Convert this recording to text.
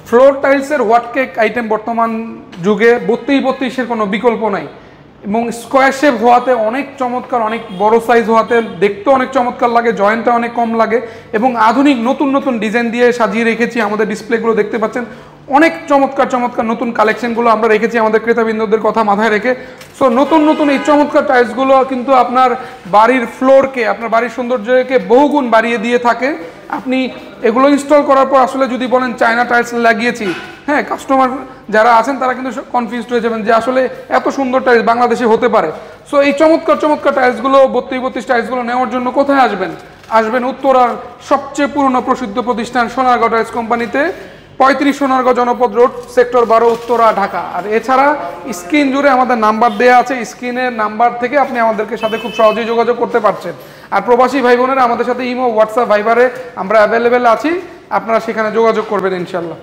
Floor টাইলসের what cake item বর্তমান যুগে 32-32-এর কোনো বিকল্প নাই এবং স্কোয়ার শেপ হওয়াতে অনেক চমৎকার, অনেক বড় সাইজ হওয়াতে দেখতেও অনেক চমৎকার লাগে, জয়েন্টটা অনেক কম লাগে এবং আধুনিক নতুন নতুন ডিজাইন দিয়ে সাজিয়ে রেখেছি। আমাদের ডিসপ্লেগুলো দেখতে পাচ্ছেন, অনেক চমৎকার চমৎকার নতুন কালেকশনগুলো আমরা রেখেছি আমাদের ক্রেতাবৃন্দদের কথা মাথায় রেখে। সো নতুন নতুন এই চমৎকার টাইলসগুলো কিন্তু আপনার বাড়ির ফ্লোরকে, আপনার বাড়ির সৌন্দর্যকে বহুগুণ বাড়িয়ে দিয়ে থাকে। আপনি এগুলো ইনস্টল করার পর আসলে যদি বলেন চায়না টাইলস লাগিয়েছি, হ্যাঁ, কাস্টমার যারা আছেন তারা কিন্তু কনফিউজড হয়ে যাবেন যে আসলে এত সুন্দর টাইলস বাংলাদেশে হতে পারে। সো এই চমৎকার চমৎকার টাইলসগুলো 32-32 টাইলসগুলো নেওয়ার জন্য কোথায় আসবেন? আসবেন উত্তরার সবচেয়ে পুরনো প্রসিদ্ধ প্রতিষ্ঠান সোনারগাঁও টাইলস কোম্পানিতে, 35 সোনারগাঁও জনপদ রোড, সেক্টর 12, উত্তরা, ঢাকা। আর এছাড়া স্ক্রিন জুড়ে আমাদের নাম্বার দেওয়া আছে, স্ক্রিনের নাম্বার থেকে আপনি আমাদেরকে সাথে খুব সহজেই যোগাযোগ করতে পারছেন। আর প্রবাসী ভাই বোনেরা আমাদের সাথে ইমো, হোয়াটসঅ্যাপ, ভাইবারে আমরা অ্যাভেলেবেল আছি, আপনারা সেখানে যোগাযোগ করবেন ইনশাল্লাহ।